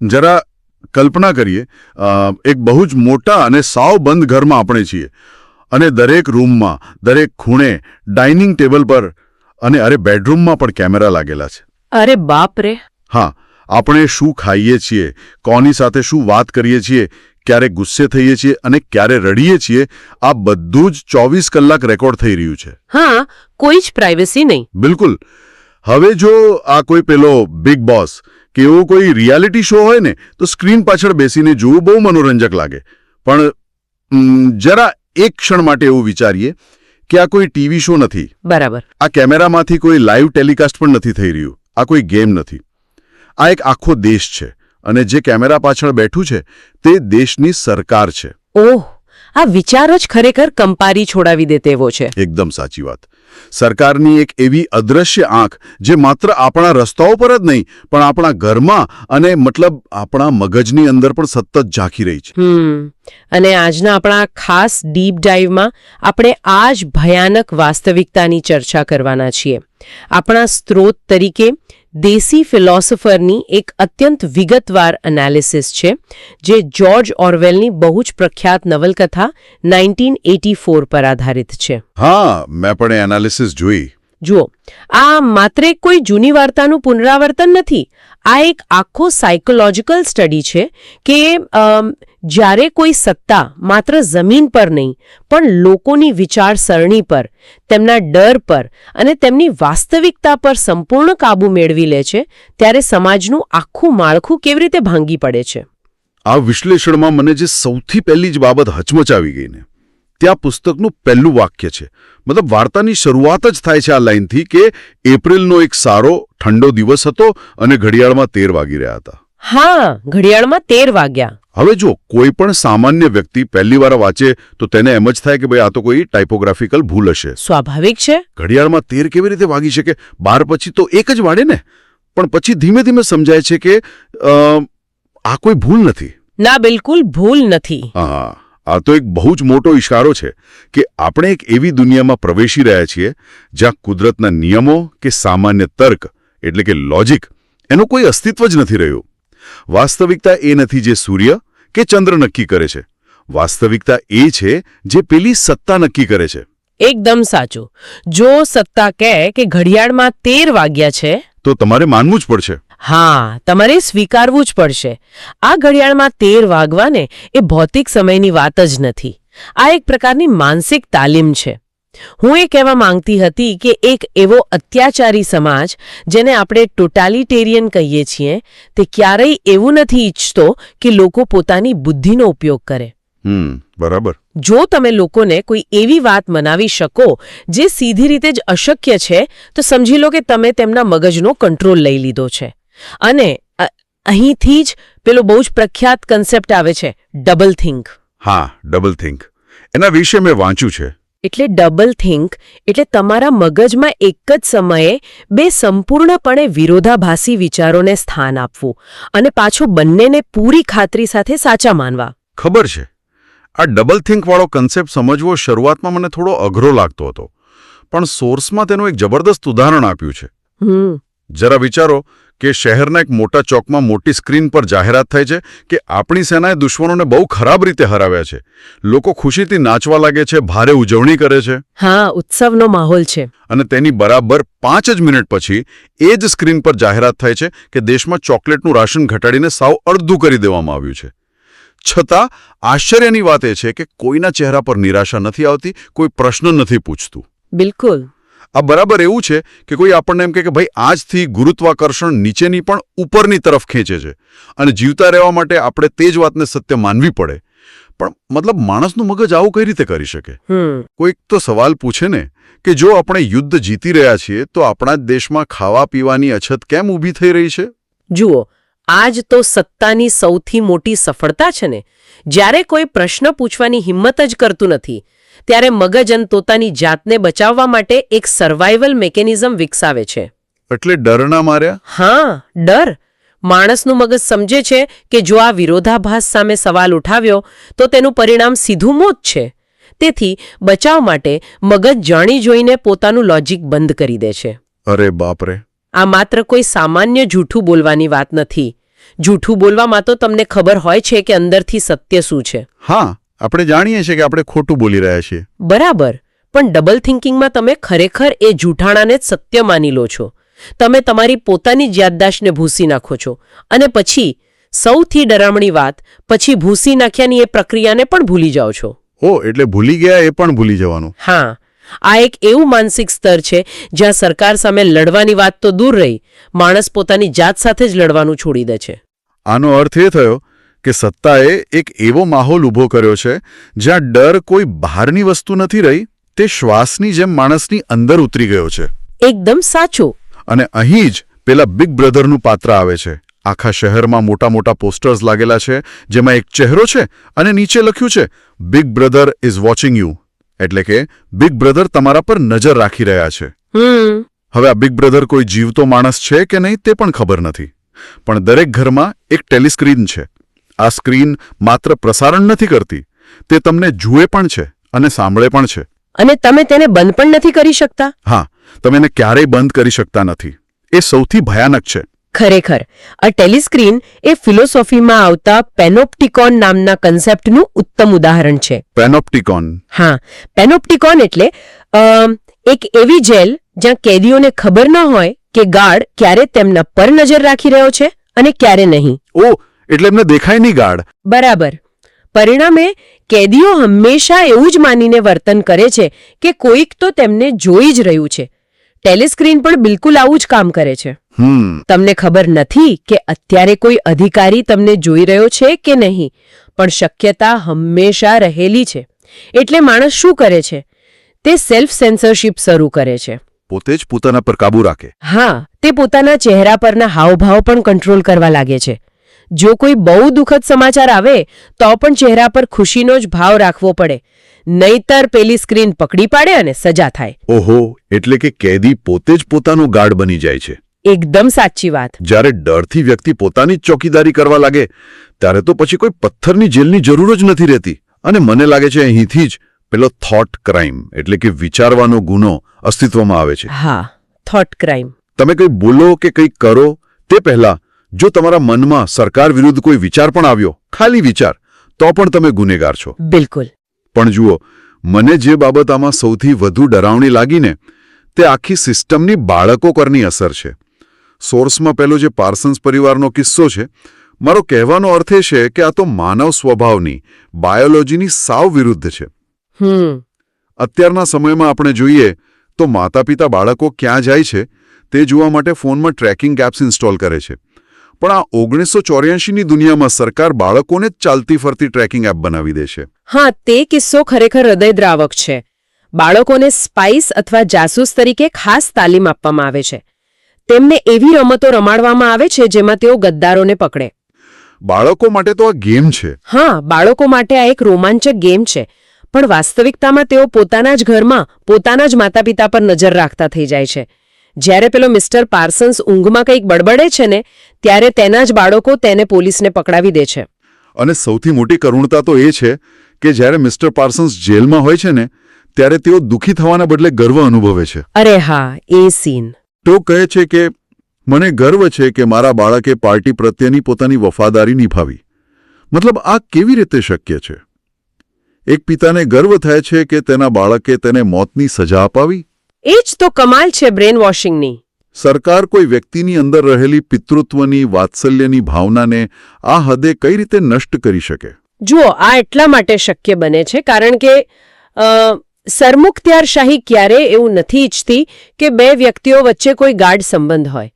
જરા કલ્પના કરીએ, એક બહુ જ મોટા અને સાવ બંધ ઘરમાં આપણે છીએ અને દરેક રૂમમાં, દરેક ખૂણે, ડાઇનિંગ ટેબલ પર અને બેડરૂમમાં પણ કેમેરા લાગેલા છે. અરે બાપ રે! હા, આપણે શું ખાઈએ છીએ, કોની સાથે શું વાત કરીએ છીએ, ક્યારે ગુસ્સે થઈએ છીએ અને ક્યારે રડીએ છીએ, આ બધું જ 24 કલાક રેકોર્ડ થઈ રહ્યું છે. હા, કોઈ જ પ્રાઇવસી નહીં. બિલકુલ. હવે જો આ કોઈ પેલો બિગ બોસ કે એવો કોઈ રિયાલિટી શો હોય ને તો સ્ક્રીન પાછળ બેસીને જોવું બહુ મનોરંજક લાગે, પણ જરા એક ક્ષણ માટે એવું વિચારીએ કે આ કોઈ ટીવી શો નથી. બરાબર. આ કેમેરામાંથી કોઈ લાઈવ ટેલિકાસ્ટ પણ નથી થઈ રહ્યું. આ કોઈ ગેમ નથી. આ એક આખો દેશ છે અને જે કેમેરા પાછળ બેઠું છે તે દેશની સરકાર છે. ઓહ, આ વિચાર જ ખરેખર કંપારી છોડાવી દે તેવો છે. એકદમ સાચી વાત. સરકારની એક એવી અદ્રશ્ય આંખ જે માત્ર આપણા રસ્તાઓ પર જ નહીં પણ આપણા ઘરમાં અને મતલબ આપણા મગજની અંદર પણ સતત ઝાંખી રહી છે. અને આજના આપણા ખાસ ડીપ ડાઈવમાં આપણે આ જ ભયાનક વાસ્તવિકતાની ચર્ચા કરવાના છીએ. આપણા સ્ત્રોત તરીકે દેશી ફિલોસોફરની એક અત્યંત વિગતવાર એનાલિસિસ છે જે જ્યોર્જ ઓરવેલની બહુ જ પ્રખ્યાત નવલકથા 1984 પર આધારિત છે. હા, મેં પણ એ એનાલિસિસ જોઈ. જુઓ, આ માત્ર કોઈ જૂની વાર્તાનું પુનરાવર્તન નથી. આ એક આખો સાયકોલોજીકલ સ્ટડી છે કે જ્યારે કોઈ સત્તા માત્ર જમીન પર નહીં પણ લોકોની વિચારસરણી પર, તેમના ડર પર અને તેમની વાસ્તવિકતા પર સંપૂર્ણ કાબૂ મેળવી લે છે ત્યારે સમાજનું આખું માળખું કેવી રીતે ભાંગી પડે છે. આ વિશ્લેષણમાં મને જે સૌથી પહેલી જ બાબત હચમચાવી ગઈ ને ત્યાં પુસ્તકનું પહેલું વાક્ય છે. મતલબ વાર્તાની શરૂઆત જ થાય છે આ લાઈનથી કે એપ્રિલનો એક સારો ઠંડો દિવસ હતો અને ઘડિયાળમાં 13 વાગી રહ્યા હતા. હા, ઘડિયાળમાં 13 વાગ્યા. હવે જો કોઈ પણ સામાન્ય વ્યક્તિ પહેલી વાર વાંચે તો તેને એમ જ થાય કે ભાઈ આ તો કોઈ ટાઇપોગ્રાફિકલ ભૂલ હશે. સ્વાભાવિક છે. ઘડિયાળમાં 13 કેવી રીતે વાગી શકે? 12 પછી તો એક જ વાડે ને. પણ પછી ધીમે ધીમે સમજાય છે કે આ કોઈ ભૂલ નથી. ના, બિલકુલ ભૂલ નથી. હા, આ તો એક બહુ જ મોટો ઇશારો છે કે આપણે એક એવી દુનિયામાં પ્રવેશી રહ્યા છીએ જ્યાં કુદરતના નિયમો કે સામાન્ય તર્ક એટલે કે લોજિક એનું કોઈ અસ્તિત્વ જ નથી રહ્યું. વાસ્તવિકતા એ નથી જે સૂર્ય કે ચંદ્ર નક્કી કરે છે. વાસ્તવિકતા એ છે જે પેલી સત્તા નક્કી કરે છે. એકદમ સાચું. જો સત્તા કહે કે ઘડિયાળમાં 13 વાગ્યા છે તો તમારે માનવું જ પડશે. હા, તમારે સ્વીકારવું જ પડશે. આ ઘડિયાળમાં 13 વાગવાને એ ભૌતિક સમયની વાત જ નથી. આ એક પ્રકારની માનસિક તાલીમ છે. હું એ કહેવા માંગતી હતી કે એક એવો અત્યાચારી સમાજ જેને આપણે ટોટાલિટેરિયન કહીએ છીએ તે ક્યારેય એવું નથી ઈચ્છતો કે લોકો પોતાની બુદ્ધિનો ઉપયોગ કરે. બરાબર. જો તમે લોકોને કોઈ એવી વાત મનાવી શકો જે સીધી રીતે જ અશક્ય છે તો સમજી લો કે તમે તેમના મગજનો કંટ્રોલ લઈ લીધો છે. અને અહીંથી જ પેલો બહુ જ પ્રખ્યાત કન્સેપ્ટ આવે છે, ડબલ થિંક. હા, ડબલ થિંક. એના વિશે મેં વાંચ્યું છે. એટલે ડબલ થિંક એટલે તમારા મગજમાં એક જ સમયે બે સંપૂર્ણપણે વિરોધાભાસી વિચારોને સ્થાન આપવું અને પાછો બંનેને પૂરી ખાતરી સાથે સાચા માનવા. ખબર છે, આ ડબલ થિંકવાળો કન્સેપ્ટ સમજવો શરૂઆતમાં મને થોડો અઘરો લાગતો હતો, પણ સોર્સમાં તેનું એક જબરદસ્ત ઉદાહરણ આપ્યું છે. જરા વિચારો કે શહેરના એક મોટા ચોકમાં મોટી સ્ક્રીન પર જાહેરાત થાય છે કે આપણી સેનાએ દુશ્મનોને બહુ ખરાબ રીતે હરાવ્યા છે. લોકો ખુશીથી નાચવા લાગે છે, ભારે ઉજવણી કરે છે. હા, ઉત્સવનો માહોલ છે. અને તેની બરાબર 5 જ મિનિટ પછી એ જ સ્ક્રીન પર જાહેરાત થાય છે કે દેશમાં ચોકલેટનું રાશન ઘટાડીને સાવ અડધું કરી દેવામાં આવ્યું છે. છતાં આશ્ચર્યની વાત એ છે કે કોઈના ચહેરા પર નિરાશા નથી આવતી, કોઈ પ્રશ્ન નથી પૂછતું. બિલકુલ. આ બરાબર એવું છે કે કોઈ આપણને એમ કે ભાઈ આજથી ગુરુત્વાકર્ષણ નીચેની પણ ઉપરની તરફ ખેંચે છે અને જીવતા રહેવા માટે આપણે તે જ વાતને સત્ય માનવી પડે. પણ મતલબ માણસનું મગજ આવું કઈ રીતે કરી શકે? કોઈક તો સવાલ પૂછે ને કે જો આપણે યુદ્ધ જીતી રહ્યા છીએ તો આપણા જ દેશમાં ખાવા પીવાની અછત કેમ ઊભી થઈ રહી છે? જુઓ, આજ તો સત્તાની સૌથી મોટી સફળતા છે ને. જ્યારે કોઈ પ્રશ્ન પૂછવાની હિંમત જ કરતું નથી ત્યારે મગજ પોતાની જાતને બચાવવા માટે એક સર્વાઇવલ મિકેનિઝમ વિકસાવે છે. એટલે ડરના માર્યા? હા, ડર. માણસનું મગજ સમજે છે કે જો આ વિરોધાભાસ સામે સવાલ ઉઠાવ્યો તો તેનું પરિણામ સીધું મોત છે. તેથી બચાવ માટે મગજ જાણી જોઈને પોતાનું લોજિક બંધ કરી દે છે. અરે બાપરે! આ માત્ર કોઈ સામાન્ય જૂઠું બોલવાની વાત નથી. જૂઠું બોલવામાં તો તમને ખબર હોય છે કે અંદરથી સત્ય શું છે. હા, આપણે જાણીએ છીએ કે આપણે ખોટું બોલી રહ્યા છીએ. બરાબર, પણ ડબલ થિંકિંગમાં તમે ખરેખર એ જૂઠાણાને જ સત્ય માની લો છો. તમે તમારી પોતાની જ યાદદાસ્તને ભૂંસી નાખો છો અને પછી સૌથી ડરામણી વાત, પછી ભૂંસી નાખ્યાની એ પ્રક્રિયાને પણ ભૂલી જાઓ છો. એટલે ભૂલી ગયા એ પણ ભૂલી જવાનું. હા, આ એક એવું માનસિક સ્તર છે જ્યાં સરકાર સામે લડવાની વાત તો દૂર રહી, માણસ પોતાની જાત સાથે જ લડવાનું છોડી દે છે. આનો અર્થ એ થયો કે સત્તાએ એક એવો માહોલ ઊભો કર્યો છે જ્યાં ડર કોઈ બહારની વસ્તુ નથી રહી, તે શ્વાસની જેમ માણસની અંદર ઉતરી ગયો છે. એકદમ સાચું. અને અહીં જ પેલા બિગ બ્રધરનું પાત્ર આવે છે. આખા શહેરમાં મોટા મોટા પોસ્ટર્સ લાગેલા છે જેમાં એક ચહેરો છે અને નીચે લખ્યું છે big brother is watching you, એટલે કે બિગ બ્રધર તમારા પર નજર રાખી રહ્યા છે. હવે આ બિગ બ્રધર કોઈ જીવતો માણસ છે કે નહીં તે પણ ખબર નથી, પણ દરેક ઘરમાં એક ટેલિસ્ક્રીન છે. આ સ્ક્રીન માત્ર પ્રસારણ નથી કરતી, તે તમને જુએ પણ છે અને સાંભળે પણ છે. અને તમે તેને બંધ પણ નથી કરી શકતા. હા, તમે એને ક્યારેય બંધ કરી શકતા નથી. એ સૌથી ભયાનક છે. ખરેખર આ ટેલિસ્ક્રીન એ ફિલોસોફીમાં આવતા પેનોપ્ટિકોન નામના કન્સેપ્ટનું ઉત્તમ ઉદાહરણ છે. પેનોપ્ટિકોન? હા, પેનોપ્ટિકોન એટલે એક એવી જેલ જ્યાં કેદીઓને ખબર ન હોય કે ગાર્ડ ક્યારે તેમના પર નજર રાખી રહ્યો છે અને ક્યારે નહીં. એટલે એમને દેખાય નહીં ગાર્ડ. બરાબર. પરિણામે કેદીઓ હંમેશા એવું જ માનીને વર્તન કરે છે કે કોઈક તો તેમને જોઈ જ રહ્યું છે. ટેલિસ્ક્રીન પણ બિલકુલ આવું જ કામ કરે છે. તમને ખબર નથી કે અત્યારે કોઈ અધિકારી તમને જોઈ રહ્યો છે કે નહીં, પણ શક્યતા હંમેશા રહેલી છે. એટલે માણસ શું કરે છે? તે સેલ્ફ સેન્સરશિપ શરૂ કરે છે. પોતે જ પોતાના પર કાબૂ રાખે. હા, તે પોતાના ચહેરા પરના હાવભાવ પણ કંટ્રોલ કરવા લાગે છે. જો કોઈ બહુ દુઃખદ સમાચાર આવે તો પણ ચહેરા પર ખુશીનો જ ભાવ રાખવો પડે, નહીતર પેલી સ્ક્રીન પકડી પાડે અને સજા થાય. ઓહો, એટલે કે કેદી પોતે જ પોતાનો ગાર્ડ બની જાય છે. એકદમ સાચી વાત. જ્યારે ડરથી વ્યક્તિ પોતાની જ ચોકીદારી કરવા લાગે ત્યારે તો પછી કોઈ પથ્થરની જેલની જરૂર જ નથી રહેતી. અને મને લાગે છે અહીંથી જ પેલો થોટ ક્રાઇમ એટલે કે વિચારવાનો ગુનો અસ્તિત્વમાં આવે છે. હા, થોટ ક્રાઇમ. તમે કંઈ બોલો કે કંઈ કરો તે પહેલા જો તમારા મનમાં સરકાર વિરુદ્ધ કોઈ વિચાર પણ આવ્યો, ખાલી વિચાર, તો પણ તમે ગુનેગાર છો. બિલકુલ. પણ જુઓ, મને જે બાબત આમાં સૌથી વધુ ડરાવણી લાગીને તે આખી સિસ્ટમની બાળકો પરની અસર છે. સોર્સમાં પેલો જે પાર્સન્સ પરિવારનો કિસ્સો છે, મારો કહેવાનો અર્થ એ છે કે આ તો માનવ સ્વભાવની, બાયોલોજીની સાવ વિરુદ્ધ છે. અત્યારના સમયમાં આપણે જોઈએ તો માતા પિતા બાળકો ક્યાં જાય છે તે જોવા માટે ફોનમાં ટ્રેકિંગ એપ્સ ઇન્સ્ટોલ કરે છે. પણ આ 1984ની દુનિયામાં સરકાર બાળકોને જ ચાલતી ફરતી ટ્રેકિંગ એપ બનાવી દે છે. હા, તે કિસ્સો ખરેખર હૃદયદ્રાવક છે. બાળકોને સ્પાઇસ અથવા જાસૂસ તરીકે ખાસ તાલીમ આપવામાં આવે છે. તેમને એવી રમતો રમાડવામાં આવે છે જેમાં તેઓ ગદ્દારોને પકડે. બાળકો માટે તો આ ગેમ છે. હા, બાળકો માટે આ એક રોમાંચક ગેમ છે. પણ વાસ્તવિકતામાં તેઓ પોતાના જ ઘરમાં પોતાના જ માતા પિતા પર નજર રાખતા થઈ જાય છે. જ્યારે પેલો મિસ્ટર પાર્સન્સ ઊંઘમાં કંઈક બડબડે છે ને, ત્યારે તેના જ બાળકો તેને પોલીસને પકડાવી દે છે. અને સૌથી મોટી કરુણતા તો એ છે કે જ્યારે મિસ્ટર પાર્સન્સ જેલમાં હોય છે ને, ત્યારે તેઓ દુઃખી થવાના બદલે ગર્વ અનુભવે છે. અરે હા, એ સીન. તો કહે છે કે મને ગર્વ છે કે મારા બાળકે પાર્ટી પ્રત્યેની પોતાની વફાદારી નિભાવી. મતલબ આ કેવી રીતે શક્ય છે? એક પિતાને ગર્વ થાય છે કે તેના બાળકે તેને મોતની સજા અપાવી. એ જ તો કમાલ છે બ્રેન વોશિંગની. સરકાર કોઈ વ્યક્તિની અંદર રહેલી પિતૃત્વની, વાત્સલ્યની ભાવનાને આ હદે કઈ રીતે નષ્ટ કરી શકે? જુઓ, આ એટલા માટે શક્ય બને છે કારણ કે સરમુખત્યારશાહી ક્યારેય એવું નથી ઈચ્છતી કે બે વ્યક્તિઓ વચ્ચે કોઈ ગાઢ સંબંધ હોય.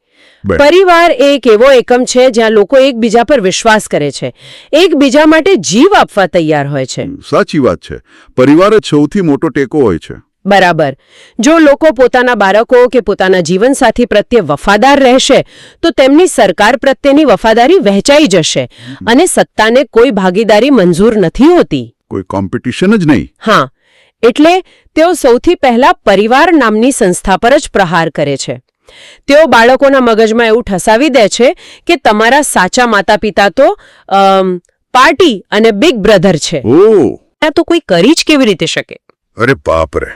પરિવાર એક એવો એકમ છે જ્યાં લોકો એકબીજા પર વિશ્વાસ કરે છે, એકબીજા માટે જીવ આપવા તૈયાર હોય છે. સાચી વાત છે. પરિવાર જ સૌથી મોટો ટેકો હોય છે. બરાબર. જો લોકો પોતાના બાળકો કે પોતાના જીવનસાથી પ્રત્યે વફાદાર રહેશે તો તેમની સરકાર પ્રત્યેની વફાદારી વહેંચાઈ જશે અને સત્તાને કોઈ ભાગીદારી મંજૂર નથી હોતી. કોઈ કોમ્પિટિશન જ નહીં. હા, એટલે તેઓ સૌથી પહેલા પરિવાર નામની સંસ્થા પર જ પ્રહાર કરે છે. તેઓ બાળકોના મગજમાં એવું ઠસાવી દે છે કે તમારા સાચા માતા પિતા તો પાર્ટી અને બિગ બ્રધર છે. આ તો કોઈ કરી જ કેવી રીતે શકે? અરે બાપ રે!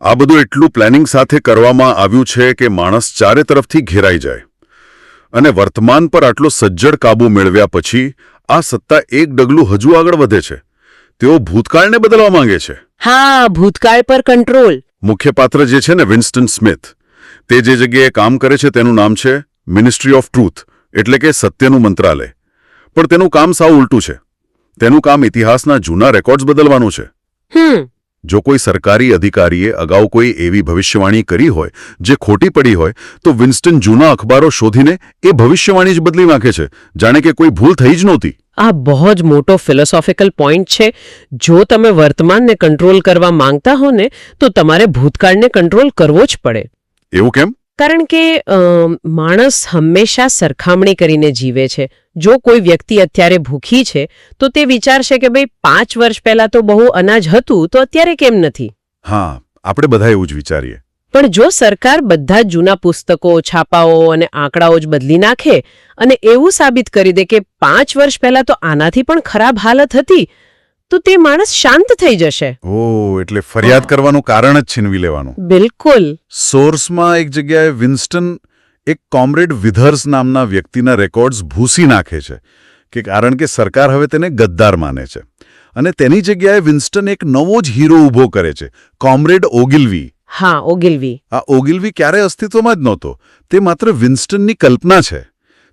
આ બધું એટલું પ્લાનિંગ સાથે કરવામાં આવ્યું છે કે માણસ ચારે તરફથી ઘેરાઈ જાય. અને વર્તમાન પર આટલો સજ્જડ કાબુ મેળવ્યા પછી આ સત્તા એક ડગલું હજુ આગળ વધે છે. તેઓ ભૂતકાળને બદલવા માંગે છે. હા, ભૂતકાળ પર કંટ્રોલ. મુખ્ય પાત્ર જે છે ને વિન્સ્ટન સ્મિથ, તે જે જગ્યાએ કામ કરે છે તેનું નામ છે મિનિસ્ટ્રી ઓફ ટ્રુથ, એટલે કે સત્યનું મંત્રાલય. પણ તેનું કામ સાવ ઉલટું છે. તેનું કામ ઇતિહાસના જૂના રેકોર્ડ્સ બદલવાનું છે. જો કોઈ સરકારી અધિકારીએ અગાઉ કોઈ એવી ભવિષ્યવાણી કરી હોય જે ખોટી પડી હોય તો વિન્સ્ટન જૂના અખબારો શોધીને એ ભવિષ્યવાણી જ બદલી નાખે છે, જાણે કે કોઈ ભૂલ થઈ જ નહોતી. આ બહુ જ મોટો ફિલોસોફિકલ પોઈન્ટ છે. જો તમે વર્તમાનને કંટ્રોલ કરવા માંગતા હો ને તો તમારે ભૂતકાળને કંટ્રોલ કરવો જ પડે. એવું કેમ? કારણ કે માણસ હંમેશા સરખામણી કરીને જીવે છે. જો કોઈ વ્યક્તિ અત્યારે ભૂખી છે તો તે વિચારશે કે ભાઈ 5 વર્ષ પહેલા તો બહુ અનાજ હતું તો અત્યારે કેમ નથી. હા, આપણે બધા એવું જ વિચારીએ. પણ જો સરકાર બધા જ જૂના પુસ્તકો, છાપાઓ અને આંકડાઓ જ બદલી નાખે અને એવું સાબિત કરી દે કે 5 વર્ષ પહેલા તો આનાથી પણ ખરાબ હાલત હતી, તો તે માણસ શાંત થઈ જશે. ઓહ, એટલે ફરિયાદ કરવાનું કારણ જ છીનવી લેવાનું. બિલકુલ. સોર્સમાં એક જગ્યાએ વિન્સ્ટન એક કોમરેડ વિધર્સ નામના વ્યક્તિના રેકોર્ડ્સ ભૂસી નાખે છે કે કારણ કે સરકાર હવે તેને ગદ્દાર માને છે. અને તેની જગ્યાએ વિન્સ્ટન એક નવો જ હીરો ઊભો કરે છે, કોમરેડ ઓગિલ્વી. હા, ઓગિલ્વી. આ ઓગિલ્વી ક્યારે અસ્તિત્વમાં જ નહોતો. તે માત્ર વિન્સ્ટનની કલ્પના છે.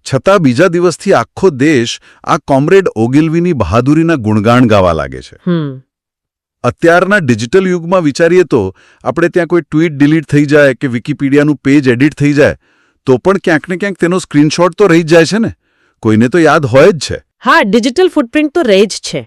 છતાં બીજા દિવસથી આખો દેશ આ કોમરેડ ઓગિલ્વીની બહાદુરીના ગુણગાન ગાવા લાગે છે. અત્યારના ડિજિટલ યુગમાં વિચારીએ તો આપણે ત્યાં કોઈ ટ્વીટ ડિલીટ થઈ જાય કે વિકિપીડિયાનું પેજ એડિટ થઈ જાય તો પણ ક્યાંક ને ક્યાંક તેનો સ્ક્રીનશોટ તો રહી જ જાય છે ને. કોઈને તો યાદ હોય જ છે. હા, ડિજિટલ ફૂટપ્રિન્ટ તો રહી જ છે.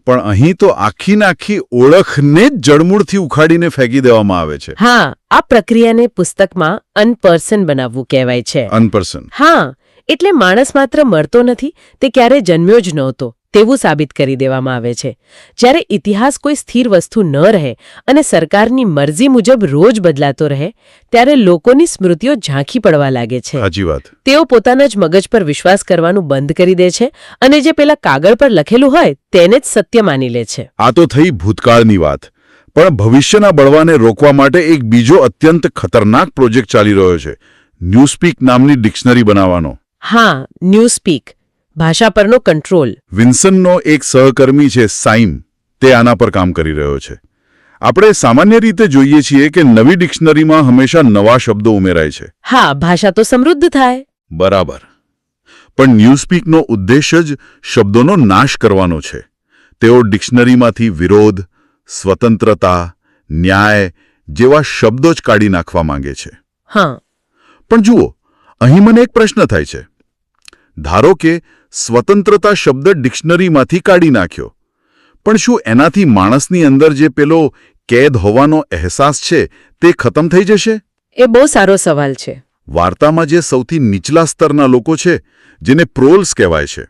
પણ અહીં તો આખીને આખી ઓળખને જ જડમૂળથી ઉખાડીને ફેંકી દેવામાં આવે છે. હા, આ પ્રક્રિયાને પુસ્તકમાં અનપર્સન બનાવવું કહેવાય છે. અનપર્સન. હા, એટલે માણસ માત્ર મરતો નથી, તે ક્યારે જન્મ્યો જ નહોતો તેવું સાબિત કરી દેવામાં આવે છે. જ્યારે ઇતિહાસ કોઈ સ્થિર વસ્તુ ન રહે અને સરકારની મરજી મુજબ રોજ બદલાતો રહે ત્યારે લોકોની સ્મૃતિઓ ઝાંખી પડવા લાગે છે. સાચી વાત. તેઓ પોતાના જ મગજ પર વિશ્વાસ કરવાનું બંધ કરી દે છે અને જે પેલા કાગળ પર લખેલું હોય તેને જ સત્ય માની લે છે. આ તો થઈ ભૂતકાળની વાત. પણ ભવિષ્યના બળવાને રોકવા માટે એક બીજો અત્યંત ખતરનાક પ્રોજેક્ટ ચાલી રહ્યો છે, ન્યૂસ્પીક નામની ડિક્શનરી બનાવવાનો. હા, ન્યૂસ્પીક, ભાષા પરનો કંટ્રોલ. વિન્સનનો એક સહકર્મી છે સાઇમ, તે આના પર કામ કરી રહ્યો છે. આપણે સામાન્ય રીતે જોઈએ છીએ કે નવી ડિક્શનરીમાં હંમેશા નવા શબ્દો ઉમેરાય છે. હા, ભાષા તો સમૃદ્ધ થાય. બરાબર. પણ ન્યૂસ્પીકનો ઉદ્દેશ જ શબ્દોનો નાશ કરવાનો છે. તેઓ ડિક્શનરીમાંથી વિરોધ, સ્વતંત્રતા, ન્યાય જેવા શબ્દો જ કાઢી નાખવા માંગે છે. હા. પણ જુઓ, અહીં મને એક પ્રશ્ન થાય છે. ધારો કે સ્વતંત્રતા શબ્દ ડિક્શનરીમાંથી કાઢી નાખ્યો, પણ શું એનાથી માણસની અંદર જે પેલો કેદ હોવાનો અહેસાસ છે તે ખતમ થઈ જશે? એ બહુ સારો સવાલ છે. વાર્તામાં જે સૌથી નીચલા સ્તરના લોકો છે, જેને પ્રોલ્સ કહેવાય છે,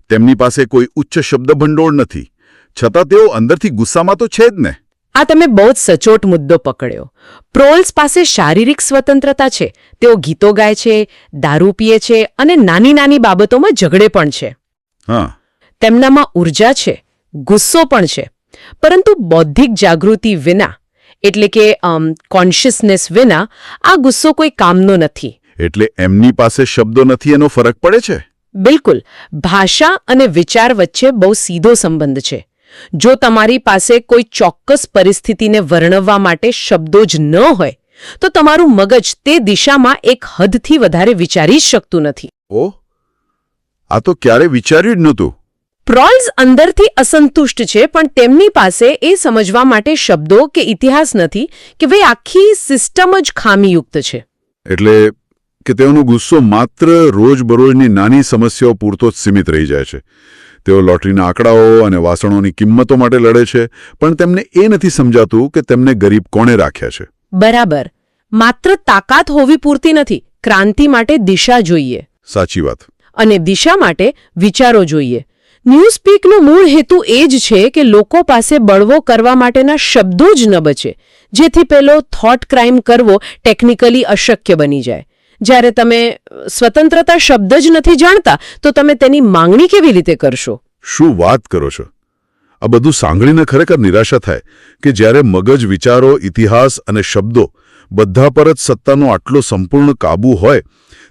તેમની પાસે કોઈ ઉચ્ચ શબ્દ ભંડોળ નથી, છતાં તેઓ અંદરથી ગુસ્સામાં તો છે જ ને. આ તમે બહુ જ સચોટ મુદ્દો પકડ્યો. પ્રોલ્સ પાસે શારીરિક સ્વતંત્રતા છે. તેઓ ગીતો ગાય છે, દારૂ પીએ છે અને નાની નાની બાબતોમાં ઝઘડે પણ છે. હા. તેમનામાં ઉર્જા છે, ગુસ્સો પણ છે, પરંતુ બૌદ્ધિક જાગૃતિ વિના, એટલે કે કોન્શિયસનેસ વિના આ ગુસ્સો કોઈ કામનો નથી. એટલે એમની પાસે શબ્દો નથી એનો ફરક પડે છે? બિલકુલ. ભાષા અને વિચાર વચ્ચે બહુ સીધો સંબંધ છે. જો તમારી પાસે કોઈ ચોક્કસ પરિસ્થિતિને વર્ણવવા માટે શબ્દો જ ન હોય તો તમારું મગજ તે દિશામાં એક હદથી વધારે વિચારી જ શકતું નથી. ઓહ, આ તો ક્યારે વિચાર્યું જ નહોતું. પ્રોલ્સ અંદરથી અસંતુષ્ટ છે, પણ તેમની પાસે એ સમજવા માટે શબ્દો કે ઇતિહાસ નથી કે ભાઈ આખી સિસ્ટમ જ ખામીયુક્ત છે. એટલે કે તેઓનો ગુસ્સો માત્ર રોજબરોજની નાની સમસ્યાઓ પૂરતો જ સીમિત રહી જાય છે. તેઓ લોટરીના આંકડાઓ અને વાસણોની કિંમતો માટે લડે છે, પણ તેમને એ નથી સમજાતું કે તેમને ગરીબ કોણે રાખ્યા છે. બરાબર. માત્ર તાકાત હોવી પૂરતી નથી, ક્રાંતિ માટે દિશા જોઈએ. સાચી વાત. અને દિશા માટે વિચારો જોઈએ. ન્યૂસ્પીકનો મૂળ હેતુ એ જ છે કે લોકો પાસે બળવો કરવા માટેના શબ્દો જ ન બચે, જેથી પેલો થોટ ક્રાઇમ કરવો ટેકનિકલી અશક્ય બની જાય. જ્યારે તમે સ્વતંત્રતા શબ્દ જ નથી જાણતા તો તમે તેની માંગણી કેવી રીતે કરશો? શું વાત કરો છો! આ બધું સાંભળીને ખરેખર નિરાશા થાય કે જ્યારે મગજ, વિચારો, ઇતિહાસ અને શબ્દો બધા પર જ સત્તાનો આટલો સંપૂર્ણ કાબુ હોય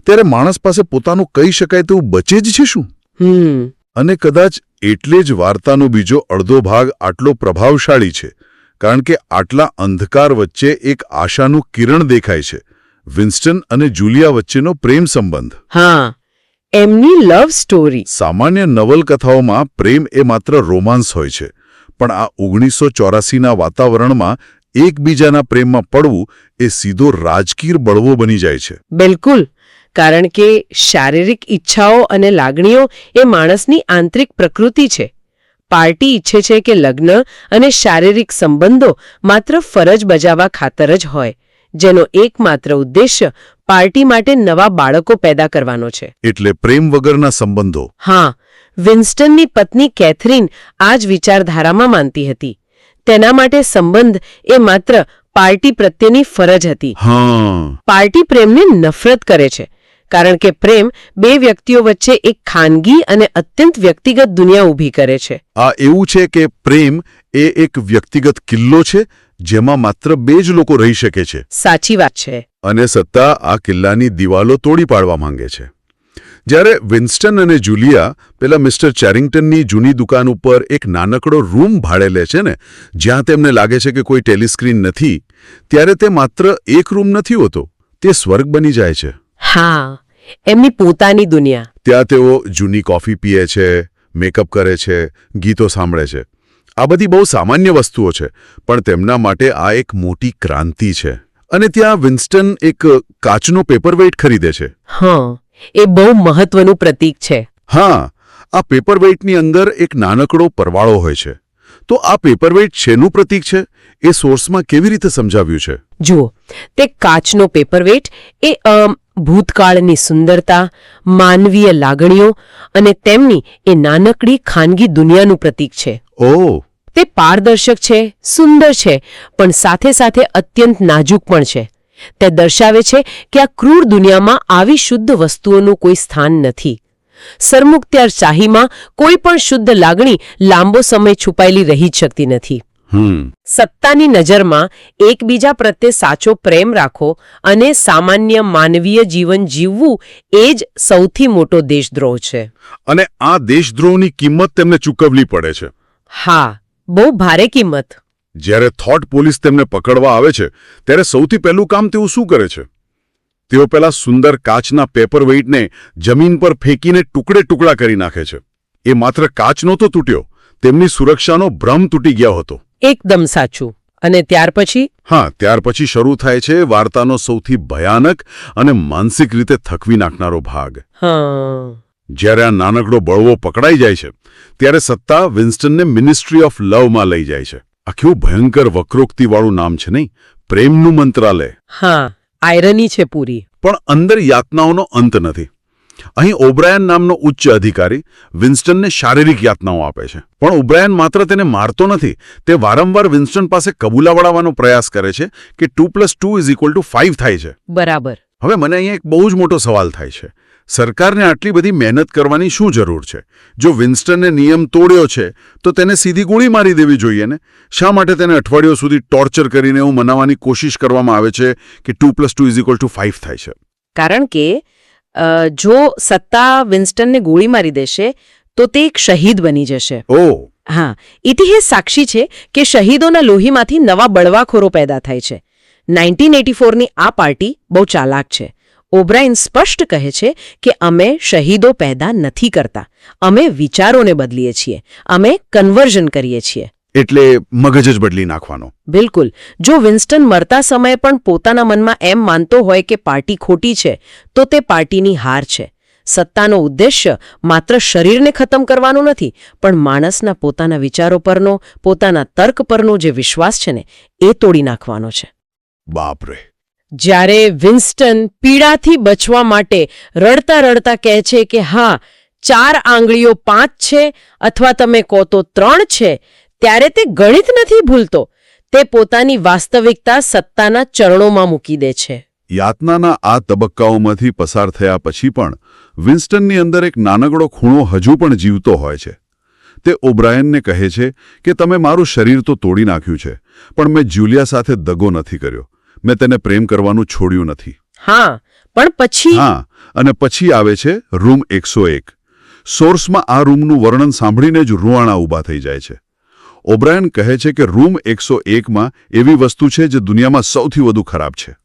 ત્યારે માણસ પાસે પોતાનું કહી શકાય તેવું બચે જ છે શું? અને કદાચ એટલે જ વાર્તાનો બીજો અડધો ભાગ આટલો પ્રભાવશાળી છે, કારણ કે આટલા અંધકાર વચ્ચે એક આશાનું કિરણ દેખાય છે, વિન્સ્ટન અને જુલિયા વચ્ચેનો પ્રેમ સંબંધ. હા, એમની લવ સ્ટોરી. સામાન્ય નવલકથાઓમાં પ્રેમ એ માત્ર રોમાન્સ હોય છે, પણ આ 1984ના વાતાવરણમાં એકબીજાના પ્રેમમાં પડવું એ સીધો રાજકીય બળવો બની જાય છે. બિલકુલ, કારણ કે શારીરિક ઈચ્છાઓ અને લાગણીઓ એ માણસની આંતરિક પ્રકૃતિ છે. પાર્ટી ઈચ્છે છે કે લગ્ન અને શારીરિક સંબંધો માત્ર ફરજ બજાવવા ખાતર જ હોય, જેનો એકમાત્ર ઉદ્દેશ્ય પાર્ટી માટે નવા બાળકો પેદા કરવાનો છે. એટલે પ્રેમ વગરના સંબંધો. હા, વિન્સ્ટનની પત્ની કેથરીન આ જ વિચારધારામાં માનતી હતી. તેના માટે સંબંધ એ માત્ર પાર્ટી પ્રત્યેની ફરજ હતી. પાર્ટી પ્રેમને નફરત કરે છે, કારણ કે પ્રેમ બે વ્યક્તિઓ વચ્ચે એક ખાનગી અને અત્યંત વ્યક્તિગત દુનિયા ઊભી કરે છે. આ એવું છે કે પ્રેમ એ એક વ્યક્તિગત કિલ્લો છે જેમાં માત્ર બે જ લોકો રહી શકે છે. સાચી વાત છે. અને સત્તા આ કિલ્લાની દિવાલો તોડી પાડવા માંગે છે. જ્યારે વિન્સ્ટન અને જુલિયા પેલા મિસ્ટર ચેરિંગ્ટનની જૂની દુકાન ઉપર એક નાનકડો રૂમ ભાડે લે છે ને, જ્યાં તેમને લાગે છે કે કોઈ ટેલિસ્ક્રીન નથી, ત્યારે તે માત્ર એક રૂમ નથી હોતો, તે સ્વર્ગ બની જાય છે. હા, એમની પોતાની દુનિયા. ત્યાં તેઓ જૂની કોફી પીએ છે, મેકઅપ કરે છે, ગીતો સાંભળે છે. આ બધી બહુ સામાન્ય વસ્તુઓ છે, પણ તેમના માટે આ એક મોટી ક્રાંતિ છે. અને ત્યાં વિન્સ્ટન એક કાચનો પેપરવેઇટ ખરીદે છે. હા, એ બહુ મહત્વનું પ્રતીક છે. હા, આ પેપરવેઇટની અંદર એક નાનકડો પરવાળો હોય છે. તો આ પેપરવેઇટ શેનું પ્રતીક છે એ સોર્સમાં કેવી રીતે સમજાવ્યું છે? જુઓ, તે કાચનો પેપરવેઇટ એ ભૂતકાળની સુંદરતા, માનવીય લાગણીઓ અને તેમની એ નાનકડી ખાનગી દુનિયાનું પ્રતીક છે. ઓહ! તે પારદર્શક છે, સુંદર છે, પણ સાથે સાથે અત્યંત નાજુક પણ છે. તે દર્શાવે છે કે આ ક્રૂર દુનિયામાં આવી શુદ્ધ વસ્તુઓનું કોઈ સ્થાન નથી. સરમુખત્યારશાહીમાં કોઈ પણ શુદ્ધ લાગણી લાંબો સમય છુપાયેલી રહી જ શકતી નથી. સત્તાની નજરમાં એકબીજા પ્રત્યે સાચો પ્રેમ રાખો અને સામાન્ય માનવીય જીવન જીવવું એ જ સૌથી મોટો દેશદ્રોહ છે. અને આ દેશદ્રોહની કિંમત તેમને ચૂકવવી પડે છે. હા, બહુ ભારે કિંમત. જ્યારે થોટ પોલીસ તેમને પકડવા આવે છે ત્યારે સૌથી પહેલું કામ તેઓ શું કરે છે? તેઓ પેલા સુંદર કાચના પેપરવેઇટને જમીન પર ફેંકીને ટુકડે ટુકડા કરી નાખે છે. એ માત્ર કાચ નહોતો તૂટ્યો, તેમની સુરક્ષાનો ભ્રમ તૂટી ગયો હતો. એકદમ સાચું. અને ત્યાર પછી? હા, ત્યાર પછી શરૂ થાય છે વાર્તાનો સૌથી ભયાનક અને માનસિક રીતે થકવી નાખનારો ભાગ. જ્યારે આ નાનકડો બળવો પકડાઈ જાય છે ત્યારે સત્તા વિન્સ્ટનને મિનિસ્ટ્રી ઓફ લવમાં લઈ જાય છે. આ કેવું ભયંકર વક્રોક્તિવાળું નામ છે નહીં? પ્રેમનું મંત્રાલય. હા, આયરની છે પૂરી. પણ અંદર યાતનાઓનો અંત નથી. અહીં ઓબ્રાયન નામનો ઉચ્ચ અધિકારી વિન્સ્ટનને શારીરિક યાતનાઓ આપે છે. પણ ઓબ્રાયન માત્ર તેને મારતો નથી, તે વારંવાર વિન્સ્ટન પાસે કબૂલા વળાવવાનો પ્રયાસ કરે છે કે 2+2 = 5 થાય છે. બરાબર. હવે મને અહીંયા એક બહુ જ મોટો સવાલ થાય છે. સરકારને આટલી બધી મહેનત કરવાની શું જરૂર છે? જો વિન્સ્ટને નિયમ તોડ્યો છે તો તેને સીધી ગોળી મારી દેવી જોઈએ ને. શા માટે તેને અઠવાડિયો સુધી ટોર્ચર કરીને એવું મનાવવાની કોશિશ કરવામાં આવે છે કે 2+2 = 5 થાય છે? કારણ કે જો સત્તા વિન્સ્ટનને ગોળી મારી દેશે તો તે એક શહીદ બની જશે. ઓહ! હા, ઇતિહાસ સાક્ષી છે કે શહીદોના લોહીમાંથી નવા બળવાખોરો પેદા થાય છે. 1984ની આ પાર્ટી બહુ ચાલાક છે. ઓબ્રાયન સ્પષ્ટ કહે છે કે અમે શહીદો પેદા નથી કરતા, અમે વિચારોને બદલીએ છીએ, અમે કન્વર્ઝન કરીએ છીએ. એટલે મગજ જ બદલી નાખવાનો. બિલકુલ. જો વિન્સ્ટન મરતા સમયે પણ પોતાના મનમાં એમ માનતો હોય કે પાર્ટી ખોટી છે તો તે પાર્ટીની હાર છે. સત્તાનો ઉદ્દેશ્ય માત્ર શરીરને ખતમ કરવાનો નથી, પણ માણસના પોતાના વિચારો પરનો, પોતાના તર્ક પરનો જે વિશ્વાસ છે ને એ તોડી નાખવાનો છે. બાપરે! જ્યારે વિન્સ્ટન પીડાથી બચવા માટે રડતા રડતા કહે છે કે હા, 4 આંગળીઓ 5 છે અથવા તમે કહો તો 3 છે, ત્યારે તે ગણિત નથી ભૂલતો. તે પોતાની વાસ્તવિકતા સત્તાના ચરણોમાં મૂકી દે છે. યાતનાના આ તબક્કાઓમાંથી પસાર થયા પછી પણ વિન્સ્ટનની અંદર એક નાનકડો ખૂણો હજુ પણ જીવતો હોય છે. તે ઓબ્રાયનને કહે છે કે તમે મારું શરીર તો તોડી નાખ્યું છે, પણ મેં જુલિયા સાથે દગો નથી કર્યો. મેં તેને પ્રેમ કરવાનું છોડ્યું નથી. હા, પણ પછી હા, અને પછી આવે છે રૂમ 101. સોર્સમાં આ રૂમનું વર્ણન સાંભળીને જ રૂવાણા ઊભા થઈ જાય છે. ઓબ્રાયન કહે છે કે રૂમ 101માં એવી વસ્તુ છે જે દુનિયામાં સૌથી વધુ ખરાબ છે.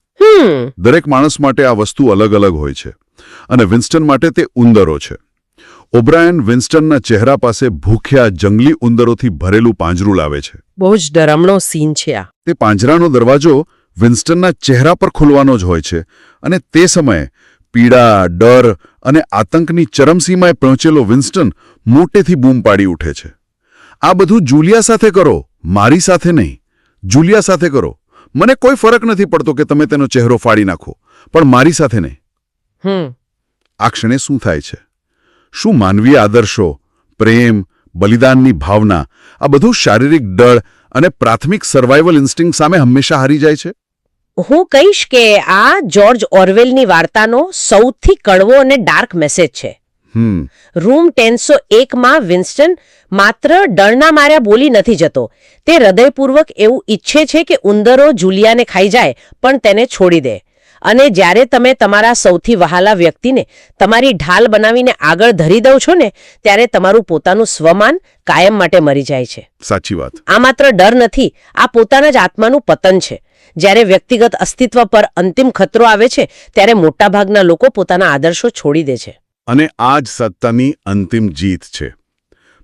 દરેક માણસ માટે આ વસ્તુ અલગ અલગ હોય છે, અને વિન્સ્ટન માટે તે ઉંદરો છે. ઓબ્રાયન વિન્સ્ટનના ચહેરા પાસે ભૂખ્યા જંગલી ઉંદરોથી ભરેલું પાંજરું લાવે છે. બહુ જ ડરામણો સીન છે આ. તે પાંજરાનો દરવાજો વિન્સ્ટનના ચહેરા પર ખોલવાનો જ હોય છે, અને તે સમયે પીડા, ડર અને આતંકની ચરમસીમાએ પહોંચેલો વિન્સ્ટન મોટેથી બૂમ પાડી ઉઠે છે. આ બધું જુલિયા સાથે કરો, મારી સાથે નહીં. જુલિયા સાથે કરો. મને કોઈ ફરક નથી પડતો કે તમે તેનો ચહેરો ફાડી નાખો, પણ મારી સાથે નહીં. આ ક્ષણે શું થાય છે? શું માનવીય આદર્શો, પ્રેમ, બલિદાનની ભાવના, આ બધું શારીરિક ડળ અને પ્રાથમિક સર્વાઇવલ ઇન્સ્ટિંક્ટ સામે હંમેશા હારી જાય છે? હું કહીશ કે આ જ્યોર્જ ઓરવેલની વાર્તાનો સૌથી કડવો અને ડાર્ક મેસેજ છે. રૂમ 101માં વિન્સ્ટન માત્ર ડરના માર્યા બોલી નથી જતો. તે હૃદયપૂર્વક એવું ઈચ્છે છે કે ઉંદરો જુલિયાને ખાઈ જાય પણ તેને છોડી દે. અને જ્યારે તમે તમારા સૌથી વહાલા વ્યક્તિને તમારી ઢાલ બનાવીને આગળ ધરી દો છો ને, ત્યારે તમારું પોતાનું સ્વમાન કાયમ માટે મરી જાય છે. સાચી વાત. આ માત્ર ડર નથી, આ પોતાના જ આત્માનું પતન છે. જ્યારે વ્યક્તિગત અસ્તિત્વ પર અંતિમ ખતરો આવે છે, ત્યારે મોટાભાગના લોકો પોતાના આદર્શો છોડી દે છે. અને આ જ સત્તાની અંતિમ જીત છે.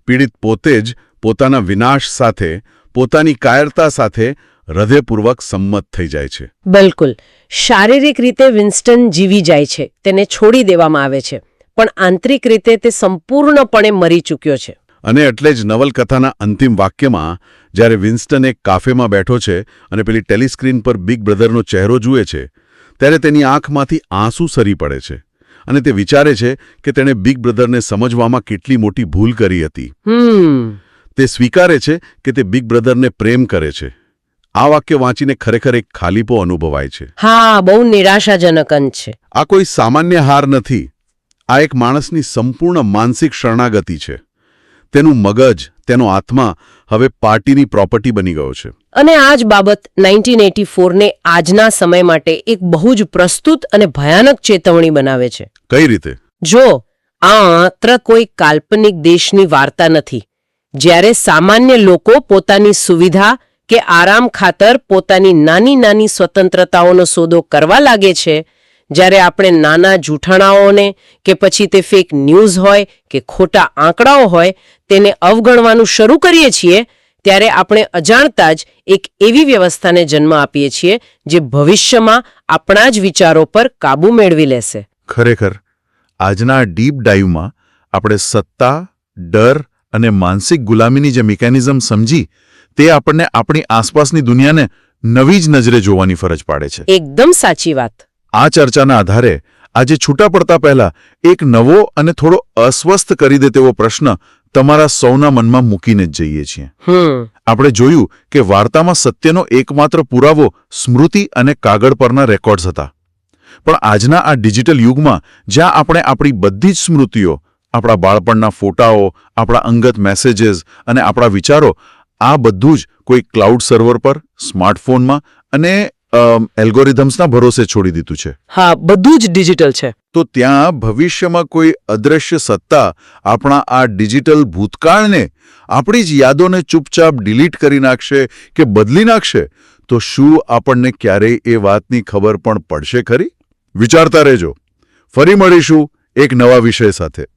પીડિત પોતે જ પોતાના વિનાશ સાથે, પોતાની કાયરતા સાથે હૃદયપૂર્વક સંમત થઈ જાય છે. બિલકુલ. શારીરિક રીતે વિન્સ્ટન જીવી જાય છે, તેને છોડી દેવામાં આવે છે, પણ આંતરિક રીતે તે સંપૂર્ણપણે મરી ચૂક્યો છે. અને એટલે જ નવલકથાના અંતિમ વાક્યમાં જ્યારે વિન્સ્ટન એક કાફેમાં બેઠો છે અને પેલી ટેલિસ્ક્રીન પર બિગ બ્રધરનો ચહેરો જુએ છે, ત્યારે તેની આંખમાંથી આંસુ સરી પડે છે, અને તે વિચારે છે કે તેણે બિગ બ્રધરને સમજવામાં કેટલી મોટી ભૂલ કરી હતી. તે સ્વીકારે છે કે તે બિગ બ્રધરને પ્રેમ કરે છે. આ વાક્ય વાંચીને ખરેખર એક ખાલીપો અનુભવાય છે. હા, બહુ નિરાશાજનક અંત છે. આ કોઈ સામાન્ય હાર નથી. આ એક માણસની સંપૂર્ણ માનસિક શરણાગતિ છે. તેનું મગજ, તેનો આત્મા હવે પાર્ટીની પ્રોપર્ટી બની ગયો છે. અને આ જ બાબત 1984ને આજના સમય માટે એક બહુ જ પ્રસ્તુત અને ભયાનક ચેતવણી બનાવે છે. કઈ રીતે? જો આ માત્ર કોઈ કાલ્પનિક દેશની વાર્તા નથી. જ્યારે સામાન્ય લોકો પોતાની સુવિધા કે આરામ ખાતર પોતાની નાની નાની સ્વતંત્રતાઓનો સોદો કરવા લાગે છે, જ્યારે આપણે નાના જૂઠાણાઓને કે પછી તે ફેક ન્યૂઝ હોય કે ખોટા આંકડાઓ હોય તેને અવગણવાનું શરૂ કરીએ છીએ, ત્યારે આપણે અજાણતા જ એક એવી વ્યવસ્થાને જન્મ આપીએ છીએ જે ભવિષ્યમાં આપણા જ વિચારો પર કાબૂ મેળવી લેશે. ખરેખર આજના ડીપ ડાઈવમાં આપણે સત્તા, ડર અને માનસિક ગુલામીની જે મિકેનિઝમ સમજી, તે આપણને આપણી આસપાસની દુનિયાને નવી જ નજરે જોવાની ફરજ પાડે છે. એકદમ સાચી વાત. આ ચર્ચાના આધારે આજે છૂટા પડતા પહેલા એક નવો અને થોડો અસ્વસ્થ કરી દે તેવો પ્રશ્ન તમારા સૌના મનમાં મૂકીને જ જઈએ છીએ. આપણે જોયું કે વાર્તામાં સત્યનો એકમાત્ર પુરાવો સ્મૃતિ અને કાગળ પરના રેકોર્ડ્સ હતા. પણ આજના આ ડિજિટલ યુગમાં જ્યાં આપણે આપણી બધી જ સ્મૃતિઓ, આપણા બાળપણના ફોટાઓ, આપણા અંગત મેસેજીસ અને આપણા વિચારો, આ બધું જ કોઈ ક્લાઉડ સર્વર પર, સ્માર્ટફોનમાં અને એલ્ગોરિધમ્સના ભરોસે છોડી દીધું છે. હા, બધું જ ડિજિટલ છે. તો ત્યાં ભવિષ્યમાં કોઈ અદ્રશ્ય સત્તા આપણા આ ડિજિટલ ભૂતકાળને, આપણી જ યાદોને ચૂપચાપ ડિલીટ કરી નાખશે કે બદલી નાખશે, તો શું આપણને ક્યારેય એ વાતની ખબર પણ પડશે ખરી? વિચારતા રહેજો. ફરી મળીશું એક નવા વિષય સાથે.